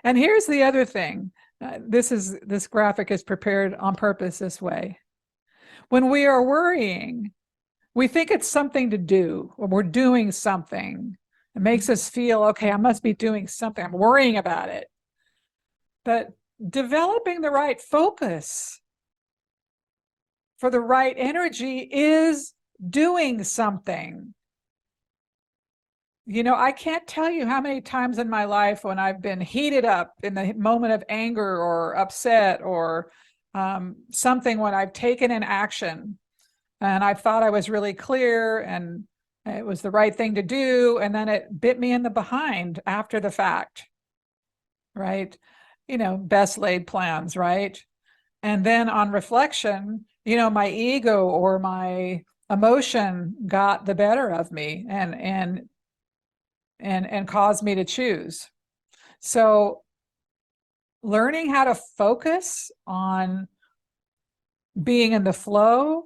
And here's the other thing. This graphic is prepared on purpose this way. When we are worrying, we think it's something to do, or we're doing something. It makes us feel, okay, I must be doing something. I'm worrying about it. But developing the right focus for the right energy is doing something. You know, I can't tell you how many times in my life when I've been heated up in the moment of anger or upset or something, when I've taken an action and I thought I was really clear and it was the right thing to do, and then it bit me in the behind after the fact, right? You know, best laid plans, right? And then on reflection, you know, my ego or my emotion got the better of me and caused me to choose. So learning how to focus on being in the flow,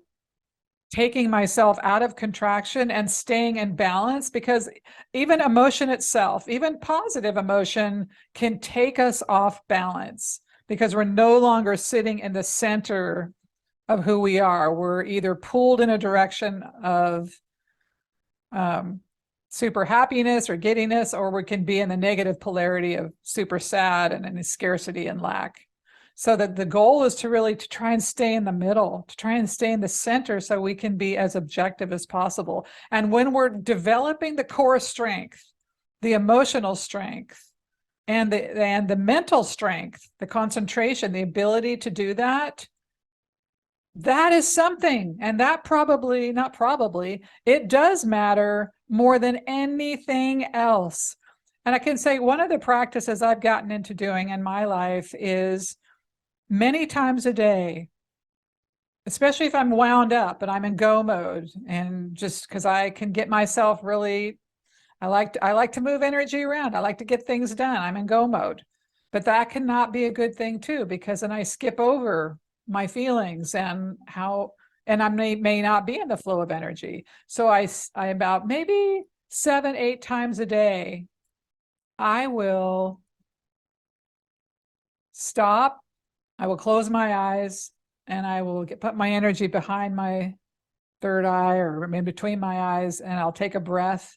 taking myself out of contraction and staying in balance, because even emotion itself, even positive emotion, can take us off balance because we're no longer sitting in the center of who we are. We're either pulled in a direction of super happiness or giddiness, or we can be in the negative polarity of super sad and in scarcity and lack. So that the goal is to really to try and stay in the middle, to try and stay in the center so we can be as objective as possible. And when we're developing the core strength, the emotional strength, and the mental strength, the concentration, the ability to do that, that is something. And that probably, not probably, it does matter more than anything else. And I can say one of the practices I've gotten into doing in my life is many times a day, especially if I'm wound up and I'm in go mode, and just because I can get myself really, I like to move energy around. I like to get things done. I'm in go mode. But that cannot be a good thing too, because then I skip over my feelings and how, and I may not be in the flow of energy. So I about maybe 7, 8 times a day, I will stop, I will close my eyes, and I will put my energy behind my third eye or in between my eyes, and I'll take a breath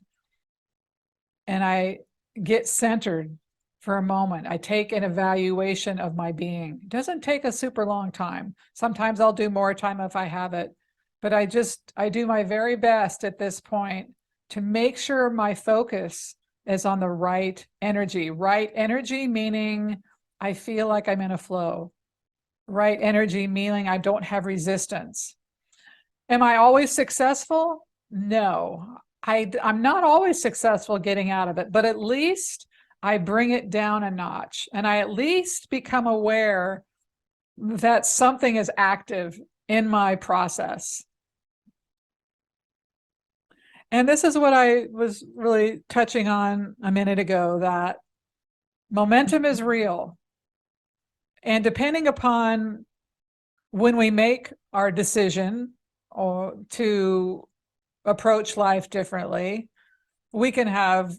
and I get centered for a moment. I take an evaluation of my being. It doesn't take a super long time. Sometimes I'll do more time if I have it, but I do my very best at this point to make sure my focus is on the right energy. Right energy meaning I feel like I'm in a flow. Right energy meaning I don't have resistance. Am I always successful? No, I'm not always successful getting out of it, but at least I bring it down a notch, and I at least become aware that something is active in my process. And this is what I was really touching on a minute ago, that momentum is real. And depending upon when we make our decision or to approach life differently, we can have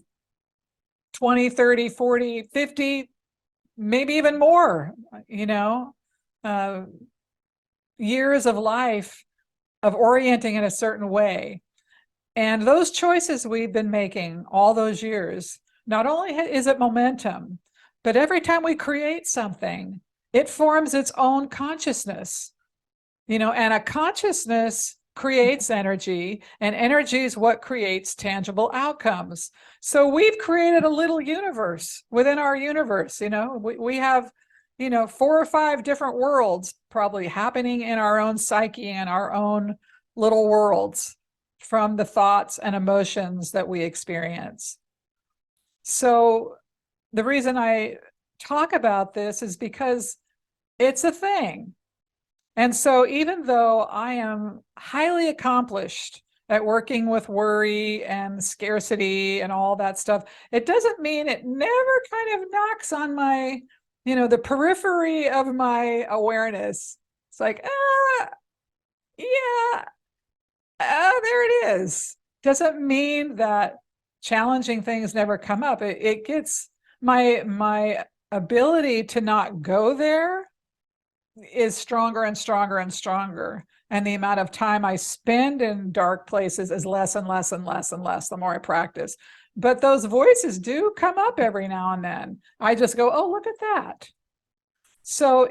20, 30, 40, 50, maybe even more, you know, uh, years of life of orienting in a certain way. And those choices we've been making all those years, not only is it momentum, but every time we create something, it forms its own consciousness, you know, and a consciousness creates energy, and energy is what creates tangible outcomes. So we've created a little universe within our universe. You know, we have, you know, 4 or 5 different worlds probably happening in our own psyche and our own little worlds from the thoughts and emotions that we experience. So the reason I talk about this is because it's a thing. And so even though I am highly accomplished at working with worry and scarcity and all that stuff, it doesn't mean it never kind of knocks on my, you know, the periphery of my awareness. It's like, yeah, there it is. Doesn't mean that challenging things never come up. It gets my ability to not go there is stronger and stronger and stronger. And the amount of time I spend in dark places is less and less and less and less the more I practice. But those voices do come up every now and then. I just go, oh, look at that. So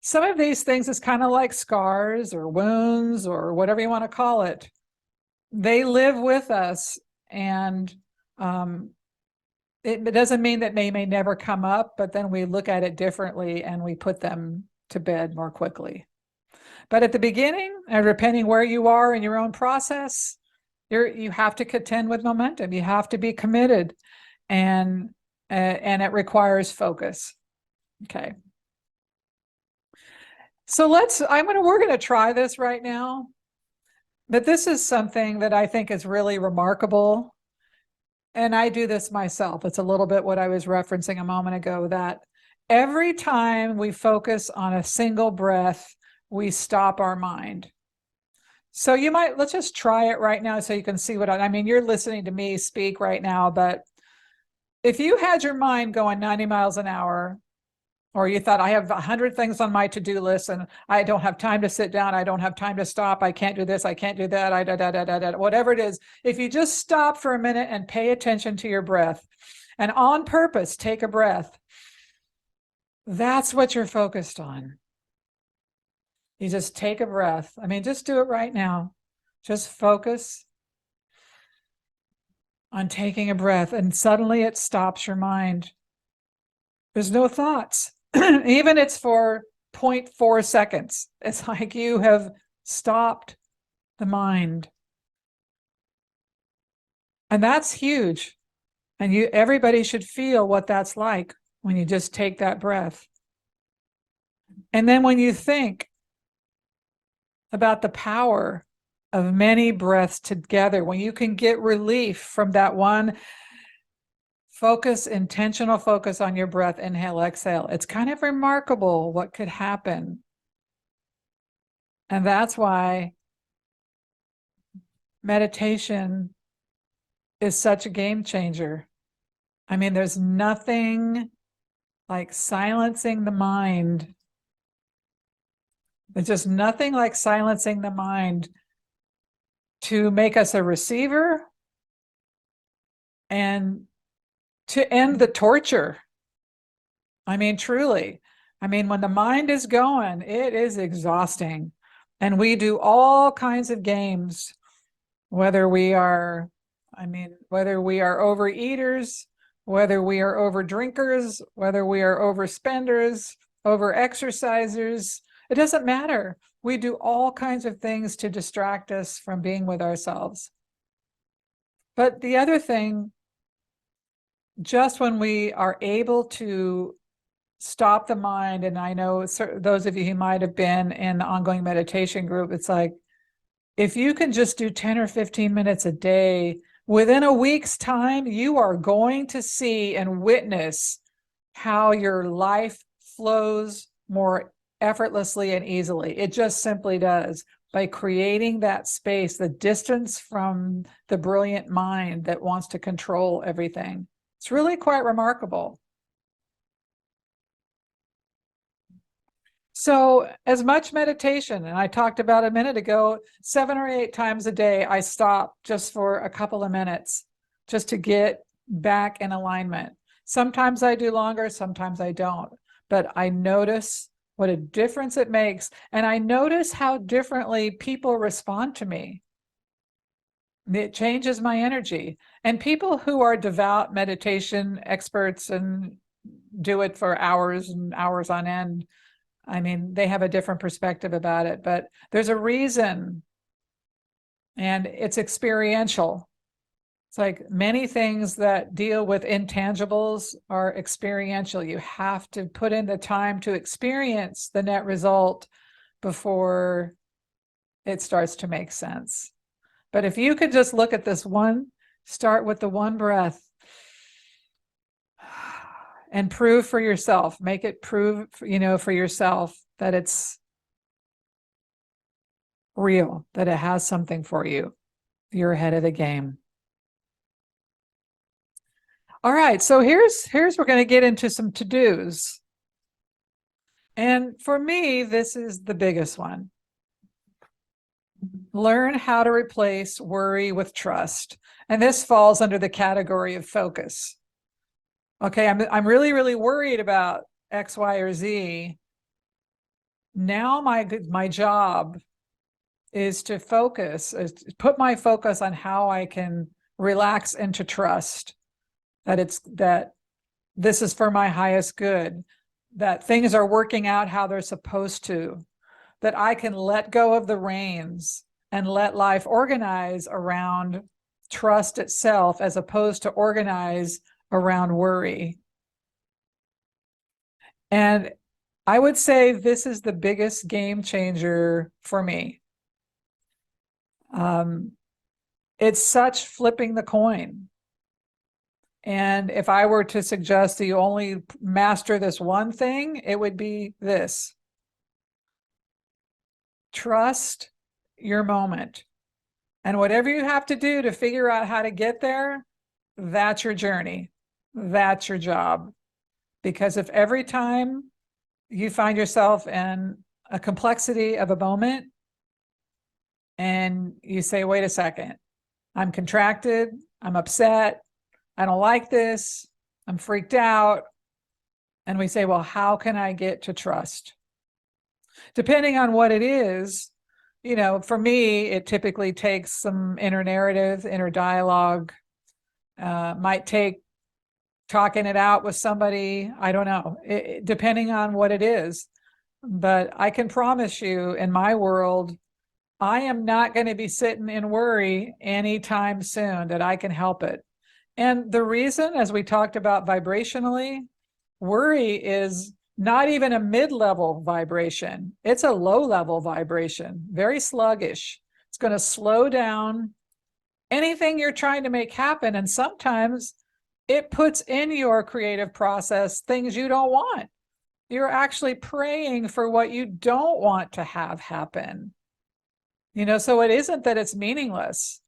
some of these things is kind of like scars or wounds or whatever you want to call it. They live with us, and it doesn't mean that they may never come up, but then we look at it differently and we put them to bed more quickly. But at the beginning, and depending where you are in your own process, you have to contend with momentum. You have to be committed, and it requires focus. Okay. So we're going to try this right now. But this is something that I think is really remarkable. And I do this myself. It's a little bit what I was referencing a moment ago, that every time we focus on a single breath, we stop our mind. So let's just try it right now so you can see what I mean. You're listening to me speak right now, but if you had your mind going 90 miles an hour, or you thought, I have 100 things on my to-do list and I don't have time to sit down, I don't have time to stop, I can't do this, I can't do that, whatever it is. If you just stop for a minute and pay attention to your breath, and on purpose take a breath, that's what you're focused on. You just take a breath. I mean, just do it right now. Just focus on taking a breath, and suddenly it stops your mind. There's no thoughts. Even it's for 0.4 seconds. It's like you have stopped the mind. And that's huge. And everybody should feel what that's like when you just take that breath. And then when you think about the power of many breaths together, when you can get relief from that one intentional focus on your breath, inhale, exhale. It's kind of remarkable what could happen. And that's why meditation is such a game changer. I mean, there's nothing like silencing the mind. There's just nothing like silencing the mind to make us a receiver and to end the torture. I mean, truly. I mean, when the mind is going, it is exhausting. And we do all kinds of games, whether we are overeaters, whether we are over drinkers, whether we are overspenders, over exercisers, it doesn't matter. We do all kinds of things to distract us from being with ourselves. But the other thing, just when we are able to stop the mind, and I know those of you who might have been in the ongoing meditation group, it's like, if you can just do 10 or 15 minutes a day, within a week's time, you are going to see and witness how your life flows more effortlessly and easily. It just simply does, by creating that space, the distance from the brilliant mind that wants to control everything. It's really quite remarkable. So as much meditation, and I talked about a minute ago, 7 or 8 times a day, I stop just for a couple of minutes just to get back in alignment. Sometimes I do longer, sometimes I don't, but I notice what a difference it makes. And I notice how differently people respond to me. It changes my energy. And people who are devout meditation experts and do it for hours and hours on end, I mean, they have a different perspective about it, but there's a reason, and it's experiential. It's like many things that deal with intangibles are experiential. You have to put in the time to experience the net result before it starts to make sense. But if you could just look at this start with the one breath and prove for yourself, make it prove, for yourself that it's real, that it has something for you. You're ahead of the game. All right, so here's we're going to get into some to-dos. And for me, this is the biggest one. Learn how to replace worry with trust. And this falls under the category of focus. Okay, I'm really, really worried about X, Y, or Z. Now my job is to put my focus on how I can relax into trust that this is for my highest good, that things are working out how they're supposed to, that I can let go of the reins and let life organize around trust itself as opposed to organize around worry. And I would say this is the biggest game changer for me. It's such flipping the coin. And if I were to suggest that you only master this one thing, it would be this. Trust your moment. And whatever you have to do to figure out how to get there, that's your journey. That's your job. Because if every time you find yourself in a complexity of a moment and you say, wait a second, I'm contracted, I'm upset, I don't like this, I'm freaked out. And we say, well, how can I get to trust? Depending on what it is, for me, it typically takes some inner narrative, inner dialogue, might take talking it out with somebody. I don't know, depending on what it is. But I can promise you, in my world, I am not going to be sitting in worry anytime soon that I can help it. And the reason, as we talked about vibrationally, worry is not even a mid-level vibration. It's a low-level vibration, very sluggish. It's going to slow down anything you're trying to make happen. And sometimes it puts in your creative process things you don't want. You're actually praying for what you don't want to have happen. So it isn't that it's meaningless.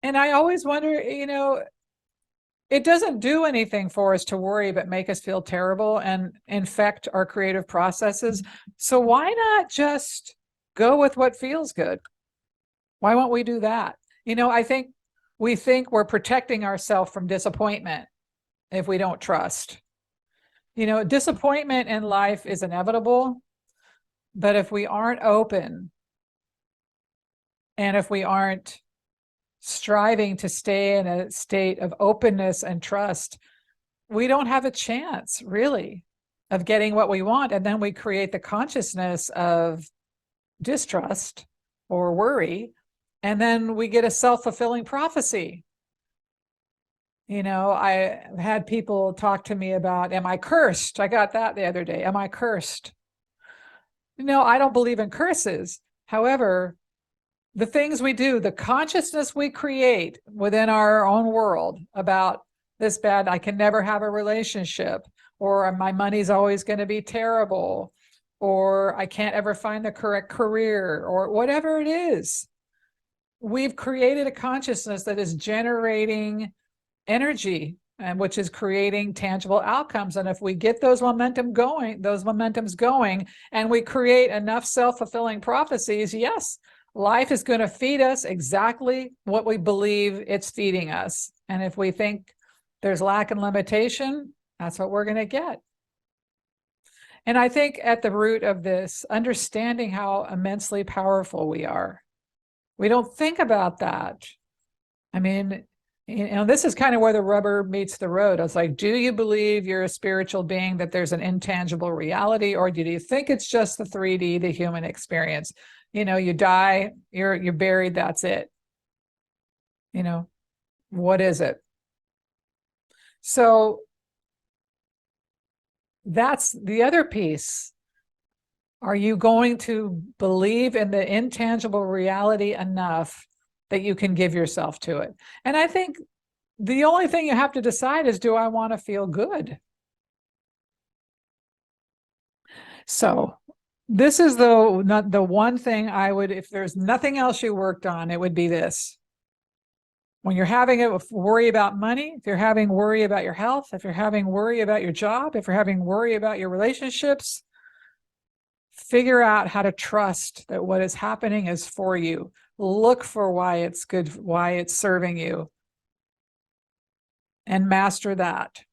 And I always wonder, it doesn't do anything for us to worry, but make us feel terrible and infect our creative processes. So why not just go with what feels good? Why won't we do that? I think we think we're protecting ourselves from disappointment if we don't trust. Disappointment in life is inevitable, but if we aren't open and if we aren't striving to stay in a state of openness and trust, we don't have a chance, really, of getting what we want. And then we create the consciousness of distrust or worry, and then we get a self-fulfilling prophecy. I had people talk to me about, am I cursed? I got that the other day. Am I cursed? I don't believe in curses. However, the things we do, the consciousness we create within our own world about this bad, I can never have a relationship, or my money's always going to be terrible, or I can't ever find the correct career, or whatever it is. We've created a consciousness that is generating energy, and which is creating tangible outcomes. And if we get those momentums going, and we create enough self-fulfilling prophecies, yes, life is going to feed us exactly what we believe it's feeding us. And if we think there's lack and limitation, that's what we're going to get. And I think at the root of this, understanding how immensely powerful we are. We don't think about that. I mean, this is kind of where the rubber meets the road. It's like, do you believe you're a spiritual being, that there's an intangible reality, or do you think it's just the 3D, the human experience? You die, you're buried, that's it. What is it? So that's the other piece. Are you going to believe in the intangible reality enough that you can give yourself to it? And I think the only thing you have to decide is, do I want to feel good? So this is the one thing I would, if there's nothing else you worked on, it would be this. When you're having a worry about money, if you're having worry about your health, if you're having worry about your job, if you're having worry about your relationships, figure out how to trust that what is happening is for you. Look for why it's good, why it's serving you, and master that.